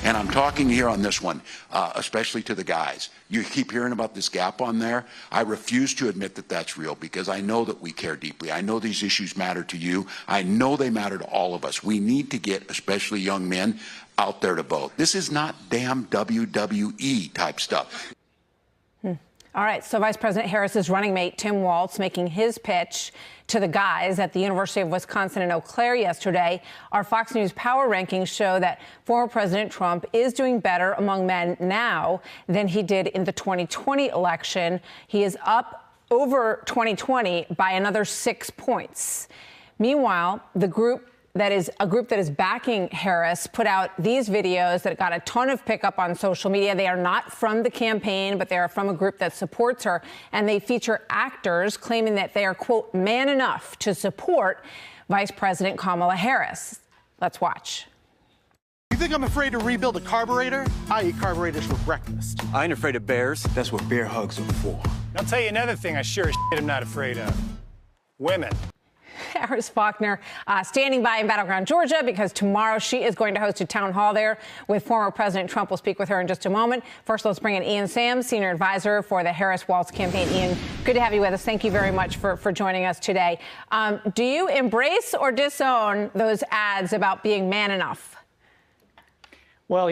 And I'm talking here on this one, especially to the guys. You keep hearing about this gap on there. I refuse to admit that that's real because I know that we care deeply. I know these issues matter to you. I know they matter to all of us. We need to get, especially young men, out there to vote. This is not damn WWE type stuff. All right, so Vice President Harris's running mate, Tim Walz, making his pitch to the guys at the University of Wisconsin in Eau Claire yesterday. Our Fox News power rankings show that former President Trump is doing better among men now than he did in the 2020 election. He is up over 2020 by another 6 points. Meanwhile, the group that is backing Harris put out these videos that got a ton of pickup on social media. They are not from the campaign, but they are from a group that supports her. And they feature actors claiming that they are, quote, man enough to support Vice President Kamala Harris. Let's watch. You think I'm afraid to rebuild a carburetor? I eat carburetors for breakfast. I ain't afraid of bears. That's what bear hugs are for. I'll tell you another thing I sure as shit am not afraid of. Women. Harris Faulkner standing by in Battleground, Georgia, because tomorrow she is going to host a town hall there with former President Trump. We'll speak with her in just a moment. First, let's bring in Ian Sams, senior advisor for the Harris-Walz campaign. Ian, good to have you with us. Thank you very much for joining us today. Do you embrace or disown those ads about being man enough? Well,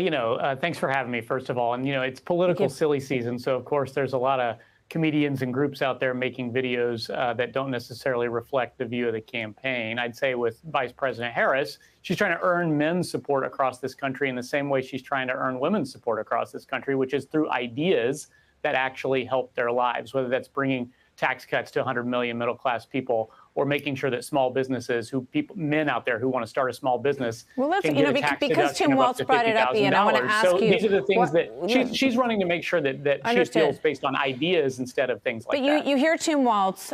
thanks for having me, first of all. And, it's political silly season. So, of course, there's a lot of comedians and groups out there making videos that don't necessarily reflect the view of the campaign. I'd say with Vice President Harris, she's trying to earn men's support across this country in the same way she's trying to earn women's support across this country, which is through ideas that actually help their lives, whether that's bringing tax cuts to 100 million middle-class people or making sure that small businesses, men out there who want to start a small business, can get a tax because Tim Walz brought it up, Ian, I want to ask you. These are the things that she's running to make sure that she appeals based on ideas instead of things like that. But you hear Tim Walz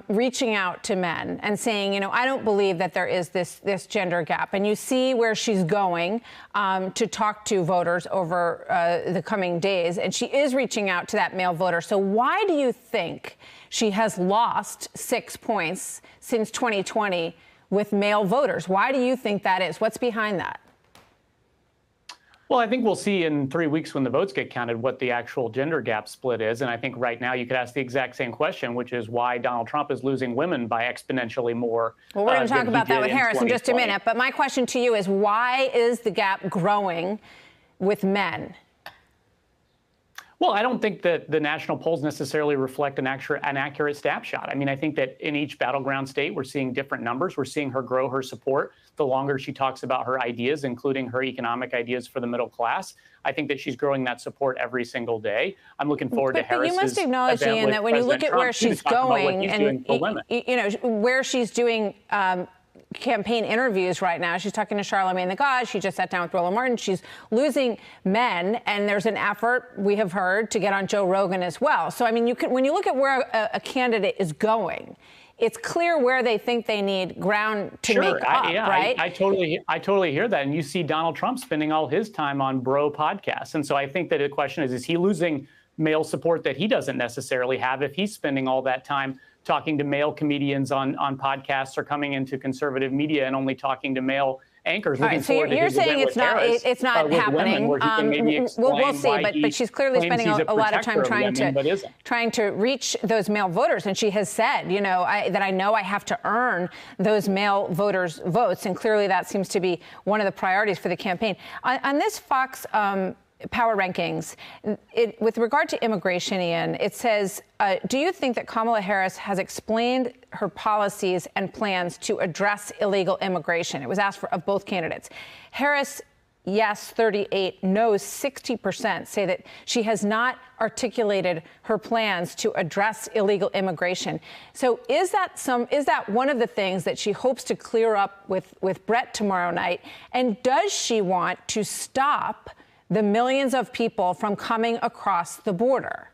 reaching out to men and saying, I don't believe that there is this gender gap. And you see where she's going to talk to voters over the coming days. And she is reaching out to that male voter. So why do you think she has lost 6 points since 2020 with male voters? Why do you think that is? What's behind that? Well, I think we'll see in 3 weeks when the votes get counted what the actual gender gap split is. And I think right now you could ask the exact same question, which is why Donald Trump is losing women by exponentially more. Well, we're going to talk about that with Harris in just a minute. But my question to you is, why is the gap growing with men? Well, I don't think that the national polls necessarily reflect an accurate snapshot. I mean, I think that in each battleground state, we're seeing different numbers. We're seeing her grow her support the longer she talks about her ideas, including her economic ideas for the middle class. I think that she's growing that support every single day. I'm looking forward to Harris's. But you must acknowledge, Ian, that when you look at where she's going and, where she's doing campaign interviews right now. She's talking to Charlamagne the God. She just sat down with Roland Martin. She's losing men, and there's an effort, we have heard, to get on Joe Rogan as well. So, I mean, when you look at where a candidate is going, it's clear where they think they need ground to make up, right? I totally hear that. And you see Donald Trump spending all his time on bro podcasts. And so I think that the question is he losing male support that he doesn't necessarily have if he's spending all that time talking to male comedians on podcasts or coming into conservative media and only talking to male anchors? All right, so you're saying it's not happening. We'll see, but she's clearly spending a lot of time trying to reach those male voters, and she has said, that I know I have to earn those male voters' votes, and clearly that seems to be one of the priorities for the campaign. On this Fox power rankings, with regard to immigration, Ian, it says, do you think that Kamala Harris has explained her policies and plans to address illegal immigration? It was asked of both candidates. Harris, yes, 38, no, 60% say that she has not articulated her plans to address illegal immigration. So is that one of the things that she hopes to clear up with Brett tomorrow night? And does she want to stop the millions of people from coming across the border?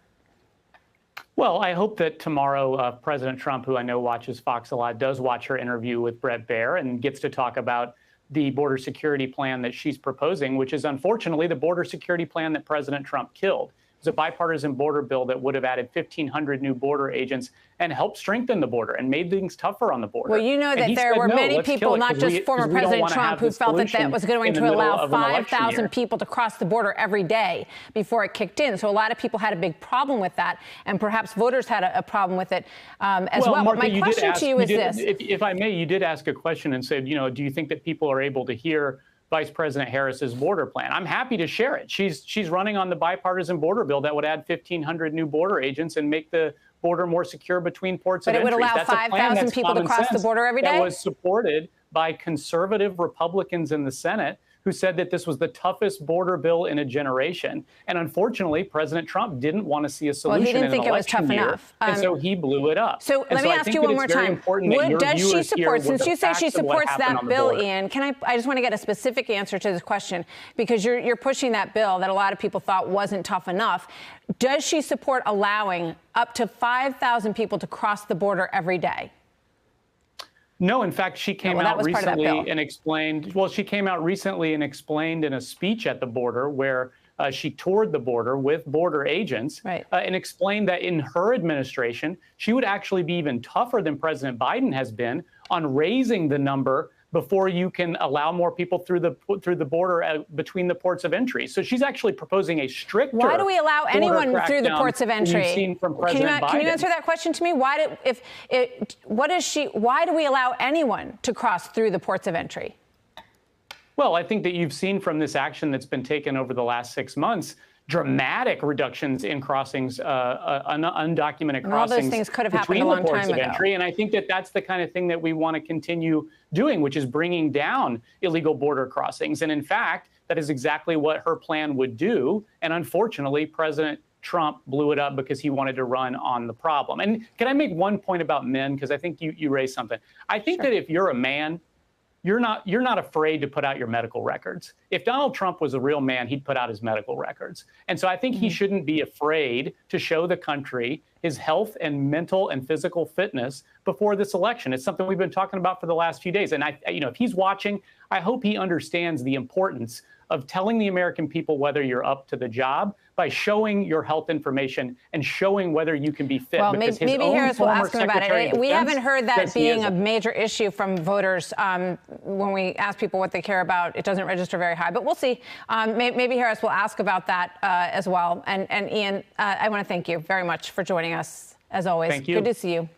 Well, I hope that tomorrow President Trump, who I know watches Fox a lot, does watch her interview with Bret Baier and gets to talk about the border security plan that she's proposing, which is unfortunately the border security plan that President Trump killed. was a bipartisan border bill that would have added 1,500 new border agents and helped strengthen the border and made things tougher on the border. Well, you know that there were many people, not just former President Trump, who felt that that was going to allow 5,000 people to cross the border every day before it kicked in. So a lot of people had a big problem with that, and perhaps voters had a problem with it as well. Martha, but my question to you is this. If I may, you did ask a question and said, do you think that people are able to hear Vice President Harris's border plan? I'm happy to share it. She's running on the bipartisan border bill that would add 1,500 new border agents and make the border more secure between ports of entry. But it would allow 5,000 people to cross the border every day? That was supported by conservative Republicans in the Senate who said that this was the toughest border bill in a generation. And unfortunately, President Trump didn't want to see a solution he didn't think it was tough enough. And so he blew it up. So let me ask you one more time. Does she support, since you say she supports that bill, Ian, I just want to get a specific answer to this question, because you're pushing that bill that a lot of people thought wasn't tough enough. Does she support allowing up to 5,000 people to cross the border every day? No, in fact, she came out recently and explained, she came out recently and explained in a speech at the border where she toured the border with border agents and explained that in her administration, she would actually be even tougher than President Biden has been on raising the number before you can allow more people through the border between the ports of entry. So she's actually proposing a stricter. Why do we allow anyone through the ports of entry? Seen from President Biden. Can you answer that question to me? Why do we allow anyone to cross through the ports of entry? Well, I think that you've seen from this action that's been taken over the last 6 months dramatic reductions in crossings, undocumented crossings. All those things could have happened a long time ago. And I think that that's the kind of thing that we want to continue doing, which is bringing down illegal border crossings. And in fact, that is exactly what her plan would do. And unfortunately, President Trump blew it up because he wanted to run on the problem. And can I make one point about men? Because I think you raised something. I think that if you're a man, you're not afraid to put out your medical records. If Donald Trump was a real man, he'd put out his medical records. And so I think he shouldn't be afraid to show the country his health and mental and physical fitness before this election. It's something we've been talking about for the last few days. And if he's watching, I hope he understands the importance of telling the American people whether you're up to the job by showing your health information and showing whether you can be fit. Well, maybe Harris will ask him about it. We haven't heard that being a major issue from voters. When we ask people what they care about, it doesn't register very high. But we'll see. Maybe Harris will ask about that as well. And Ian, I want to thank you very much for joining us, as always. Thank you. Good to see you.